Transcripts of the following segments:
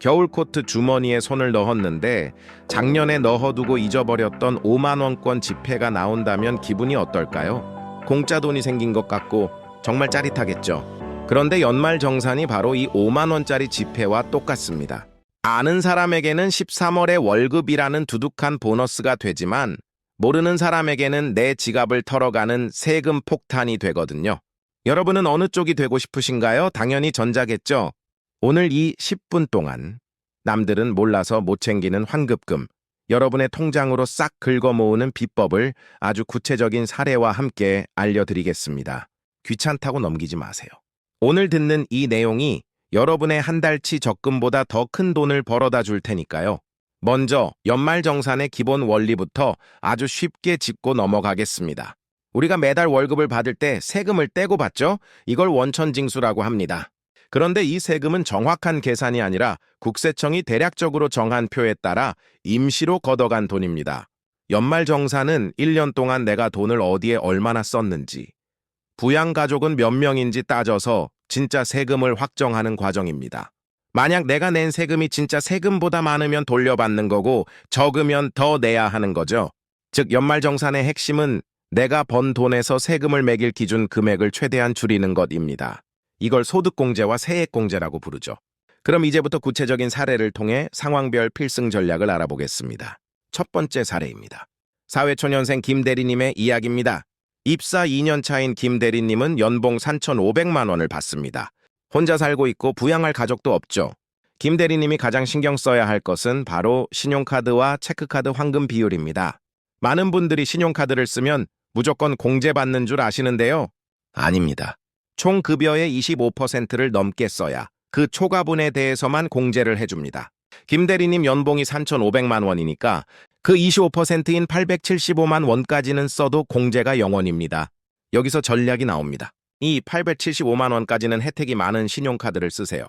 겨울 코트 주머니에 손을 넣었는데 작년에 넣어두고 잊어버렸던 5만 원권 지폐가 나온다면 기분이 어떨까요? 공짜 돈이 생긴 것 같고 정말 짜릿하겠죠. 그런데 연말 정산이 바로 이 5만 원짜리 지폐와 똑같습니다. 아는 사람에게는 13월의 월급이라는 두둑한 보너스가 되지만 모르는 사람에게는 내 지갑을 털어가는 세금 폭탄이 되거든요. 여러분은 어느 쪽이 되고 싶으신가요? 당연히 전자겠죠. 오늘 이 10분 동안 남들은 몰라서 못 챙기는 환급금, 여러분의 통장으로 싹 긁어 모으는 비법을 아주 구체적인 사례와 함께 알려드리겠습니다. 귀찮다고 넘기지 마세요. 오늘 듣는 이 내용이 여러분의 한 달치 적금보다 더 큰 돈을 벌어다 줄 테니까요. 먼저 연말정산의 기본 원리부터 아주 쉽게 짚고 넘어가겠습니다. 우리가 매달 월급을 받을 때 세금을 떼고 받죠? 이걸 원천징수라고 합니다. 그런데 이 세금은 정확한 계산이 아니라 국세청이 대략적으로 정한 표에 따라 임시로 걷어간 돈입니다. 연말정산은 1년 동안 내가 돈을 어디에 얼마나 썼는지, 부양가족은 몇 명인지 따져서 진짜 세금을 확정하는 과정입니다. 만약 내가 낸 세금이 진짜 세금보다 많으면 돌려받는 거고 적으면 더 내야 하는 거죠. 즉 연말정산의 핵심은 내가 번 돈에서 세금을 매길 기준 금액을 최대한 줄이는 것입니다. 이걸 소득공제와 세액공제라고 부르죠. 그럼 이제부터 구체적인 사례를 통해 상황별 필승 전략을 알아보겠습니다. 첫 번째 사례입니다. 사회초년생 김 대리님의 이야기입니다. 입사 2년 차인 김 대리님은 연봉 3,500만 원을 받습니다. 혼자 살고 있고 부양할 가족도 없죠. 김 대리님이 가장 신경 써야 할 것은 바로 신용카드와 체크카드 환급 비율입니다. 많은 분들이 신용카드를 쓰면 무조건 공제받는 줄 아시는데요. 아닙니다. 총 급여의 25%를 넘게 써야 그 초과분에 대해서만 공제를 해줍니다. 김 대리님 연봉이 3,500만 원이니까 그 25%인 875만 원까지는 써도 공제가 0원입니다. 여기서 전략이 나옵니다. 이 875만 원까지는 혜택이 많은 신용카드를 쓰세요.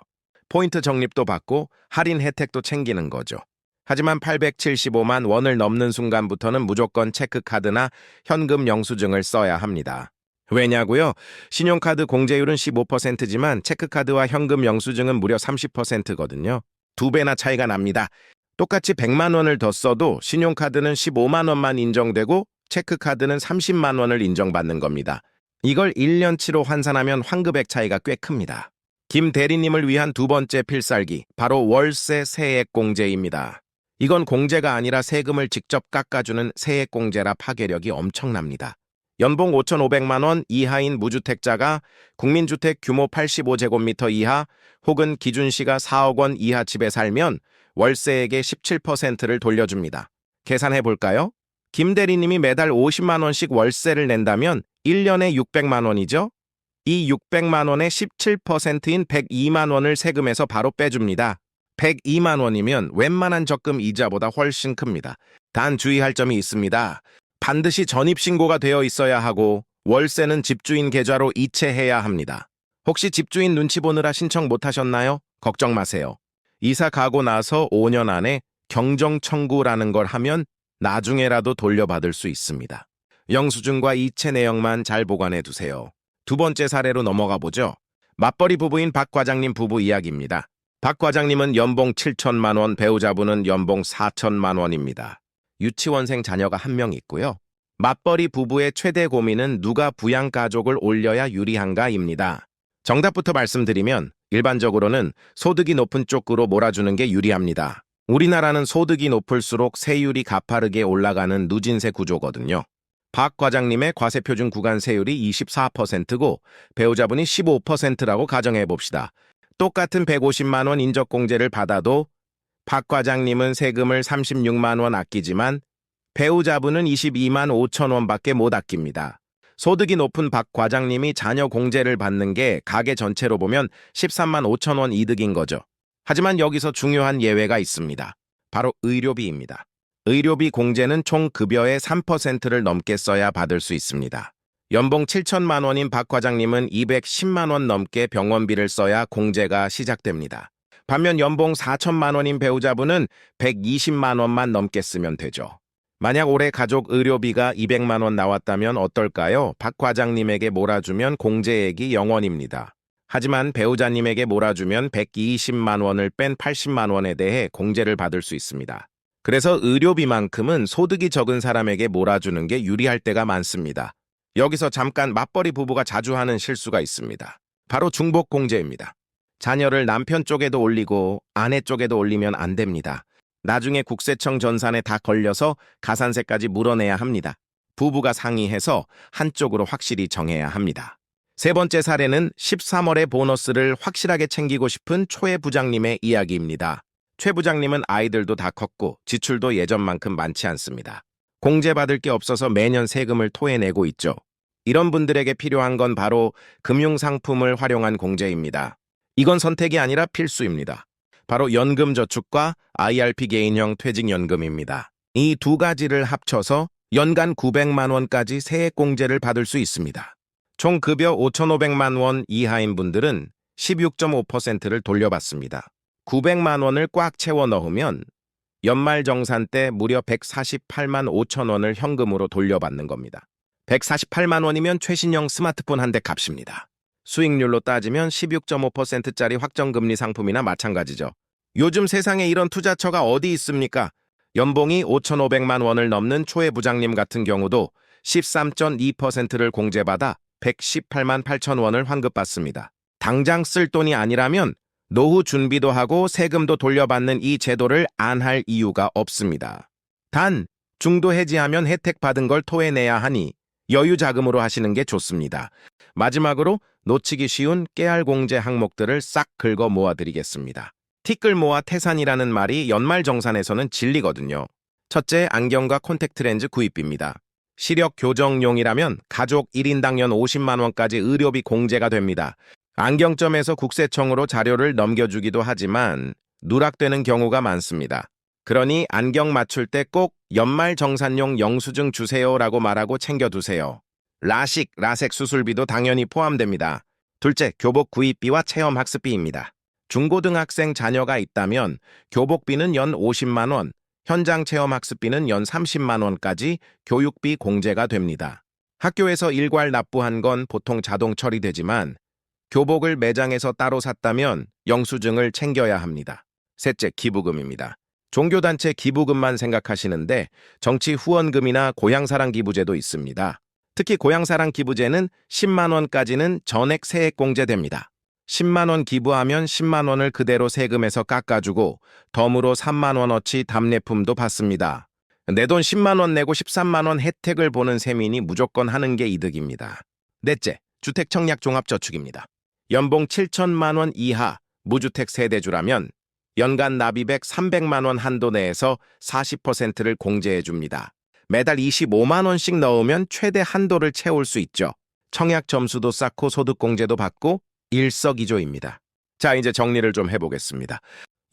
포인트 적립도 받고 할인 혜택도 챙기는 거죠. 하지만 875만 원을 넘는 순간부터는 무조건 체크카드나 현금 영수증을 써야 합니다. 왜냐고요? 신용카드 공제율은 15%지만 체크카드와 현금 영수증은 무려 30%거든요. 2배나 차이가 납니다. 똑같이 100만 원을 더 써도 신용카드는 15만 원만 인정되고 체크카드는 30만 원을 인정받는 겁니다. 이걸 1년치로 환산하면 환급액 차이가 꽤 큽니다. 김 대리님을 위한 두 번째 필살기, 바로 월세 세액 공제입니다. 이건 공제가 아니라 세금을 직접 깎아주는 세액 공제라 파괴력이 엄청납니다. 연봉 5,500만 원 이하인 무주택자가 국민주택 규모 85제곱미터 이하 혹은 기준시가 4억 원 이하 집에 살면 월세액의 17%를 돌려줍니다. 계산해 볼까요? 김 대리님이 매달 50만 원씩 월세를 낸다면 1년에 600만 원이죠? 이 600만 원의 17%인 102만 원을 세금에서 바로 빼줍니다. 102만 원이면 웬만한 적금 이자보다 훨씬 큽니다. 단 주의할 점이 있습니다. 반드시 전입신고가 되어 있어야 하고 월세는 집주인 계좌로 이체해야 합니다. 혹시 집주인 눈치 보느라 신청 못하셨나요? 걱정 마세요. 이사 가고 나서 5년 안에 경정 청구라는 걸 하면 나중에라도 돌려받을 수 있습니다. 영수증과 이체 내용만 잘 보관해 두세요. 두 번째 사례로 넘어가 보죠. 맞벌이 부부인 박 과장님 부부 이야기입니다. 박 과장님은 연봉 7천만 원, 배우자분은 연봉 4천만 원입니다. 유치원생 자녀가 한 명 있고요. 맞벌이 부부의 최대 고민은 누가 부양가족을 올려야 유리한가입니다. 정답부터 말씀드리면 일반적으로는 소득이 높은 쪽으로 몰아주는 게 유리합니다. 우리나라는 소득이 높을수록 세율이 가파르게 올라가는 누진세 구조거든요. 박 과장님의 과세표준 구간 세율이 24%고 배우자분이 15%라고 가정해 봅시다. 똑같은 150만 원 인적공제를 받아도 박 과장님은 세금을 36만 원 아끼지만 배우자분은 22만 5천 원밖에 못 아낍니다. 소득이 높은 박 과장님이 자녀 공제를 받는 게 가계 전체로 보면 13만 5천 원 이득인 거죠. 하지만 여기서 중요한 예외가 있습니다. 바로 의료비입니다. 의료비 공제는 총 급여의 3%를 넘게 써야 받을 수 있습니다. 연봉 7천만 원인 박 과장님은 210만 원 넘게 병원비를 써야 공제가 시작됩니다. 반면 연봉 4천만 원인 배우자분은 120만 원만 넘게 쓰면 되죠. 만약 올해 가족 의료비가 200만 원 나왔다면 어떨까요? 박 과장님에게 몰아주면 공제액이 0원입니다. 하지만 배우자님에게 몰아주면 120만 원을 뺀 80만 원에 대해 공제를 받을 수 있습니다. 그래서 의료비만큼은 소득이 적은 사람에게 몰아주는 게 유리할 때가 많습니다. 여기서 잠깐 맞벌이 부부가 자주 하는 실수가 있습니다. 바로 중복 공제입니다. 자녀를 남편 쪽에도 올리고 아내 쪽에도 올리면 안 됩니다. 나중에 국세청 전산에 다 걸려서 가산세까지 물어내야 합니다. 부부가 상의해서 한쪽으로 확실히 정해야 합니다. 세 번째 사례는 13월의 보너스를 확실하게 챙기고 싶은 초회 부장님의 이야기입니다. 최 부장님은 아이들도 다 컸고 지출도 예전만큼 많지 않습니다. 공제받을 게 없어서 매년 세금을 토해내고 있죠. 이런 분들에게 필요한 건 바로 금융상품을 활용한 공제입니다. 이건 선택이 아니라 필수입니다. 바로 연금저축과 IRP 개인형 퇴직연금입니다. 이 두 가지를 합쳐서 연간 900만 원까지 세액공제를 받을 수 있습니다. 총 급여 5,500만 원 이하인 분들은 16.5%를 돌려받습니다. 900만 원을 꽉 채워 넣으면 연말정산 때 무려 148만 5천 원을 현금으로 돌려받는 겁니다. 148만 원이면 최신형 스마트폰 한 대 값입니다. 수익률로 따지면 16.5%짜리 확정금리 상품이나 마찬가지죠. 요즘 세상에 이런 투자처가 어디 있습니까? 연봉이 5,500만 원을 넘는 초회 부장님 같은 경우도 13.2%를 공제받아 118만 8천 원을 환급받습니다. 당장 쓸 돈이 아니라면 노후 준비도 하고 세금도 돌려받는 이 제도를 안 할 이유가 없습니다. 단, 중도 해지하면 혜택 받은 걸 토해내야 하니 여유 자금으로 하시는 게 좋습니다. 마지막으로 놓치기 쉬운 깨알 공제 항목들을 싹 긁어 모아드리겠습니다. 티끌 모아 태산이라는 말이 연말정산에서는 진리거든요. 첫째, 안경과 콘택트 렌즈 구입비입니다. 시력 교정용이라면 가족 1인당 연 50만 원까지 의료비 공제가 됩니다. 안경점에서 국세청으로 자료를 넘겨주기도 하지만 누락되는 경우가 많습니다. 그러니 안경 맞출 때 꼭 연말정산용 영수증 주세요라고 말하고 챙겨두세요. 라식, 라섹 수술비도 당연히 포함됩니다. 둘째, 교복 구입비와 체험학습비입니다. 중고등학생 자녀가 있다면 교복비는 연 50만 원, 현장 체험학습비는 연 30만 원까지 교육비 공제가 됩니다. 학교에서 일괄 납부한 건 보통 자동 처리되지만 교복을 매장에서 따로 샀다면 영수증을 챙겨야 합니다. 셋째, 기부금입니다. 종교단체 기부금만 생각하시는데 정치 후원금이나 고향사랑 기부제도 있습니다. 특히 고향사랑 기부제는 10만 원까지는 전액 세액 공제됩니다. 10만 원 기부하면 10만 원을 그대로 세금에서 깎아주고 덤으로 3만 원어치 답례품도 받습니다. 내 돈 10만 원 내고 13만 원 혜택을 보는 셈이니 무조건 하는 게 이득입니다. 넷째, 주택청약종합저축입니다. 연봉 7천만 원 이하 무주택 세대주라면 연간 납입액 300만 원 한도 내에서 40%를 공제해 줍니다. 매달 25만 원씩 넣으면 최대 한도를 채울 수 있죠. 청약 점수도 쌓고 소득공제도 받고 일석이조입니다. 자, 이제 정리를 좀 해보겠습니다.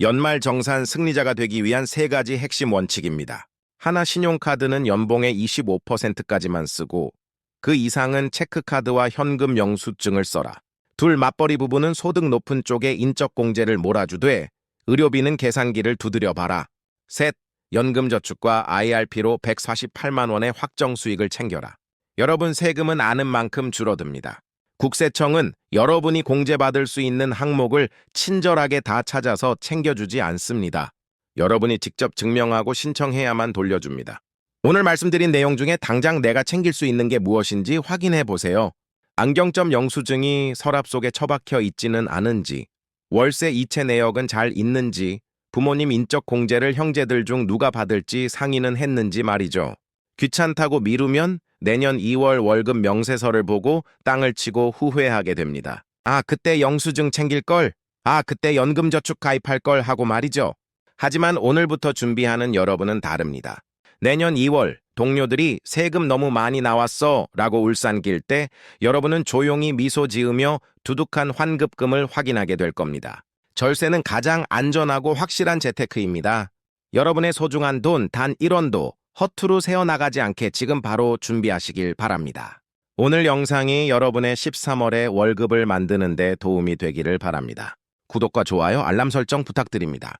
연말정산 승리자가 되기 위한 세 가지 핵심 원칙입니다. 하나, 신용카드는 연봉의 25%까지만 쓰고 그 이상은 체크카드와 현금 영수증을 써라. 둘, 맞벌이 부부는 소득 높은 쪽에 인적공제를 몰아주되 의료비는 계산기를 두드려봐라. 셋, 연금저축과 IRP로 148만 원의 확정 수익을 챙겨라. 여러분 세금은 아는 만큼 줄어듭니다. 국세청은 여러분이 공제받을 수 있는 항목을 친절하게 다 찾아서 챙겨주지 않습니다. 여러분이 직접 증명하고 신청해야만 돌려줍니다. 오늘 말씀드린 내용 중에 당장 내가 챙길 수 있는 게 무엇인지 확인해 보세요. 안경점 영수증이 서랍 속에 처박혀 있지는 않은지, 월세 이체 내역은 잘 있는지, 부모님 인적 공제를 형제들 중 누가 받을지 상의는 했는지 말이죠. 귀찮다고 미루면 내년 2월 월급 명세서를 보고 땅을 치고 후회하게 됩니다. 아, 그때 영수증 챙길 걸? 아, 그때 연금저축 가입할 걸 하고 말이죠. 하지만 오늘부터 준비하는 여러분은 다릅니다. 내년 2월 동료들이 세금 너무 많이 나왔어 라고 울산길 때 여러분은 조용히 미소 지으며 두둑한 환급금을 확인하게 될 겁니다. 절세는 가장 안전하고 확실한 재테크입니다. 여러분의 소중한 돈 단 1원도 허투루 새어나가지 않게 지금 바로 준비하시길 바랍니다. 오늘 영상이 여러분의 13월의 월급을 만드는 데 도움이 되기를 바랍니다. 구독과 좋아요, 알람 설정 부탁드립니다.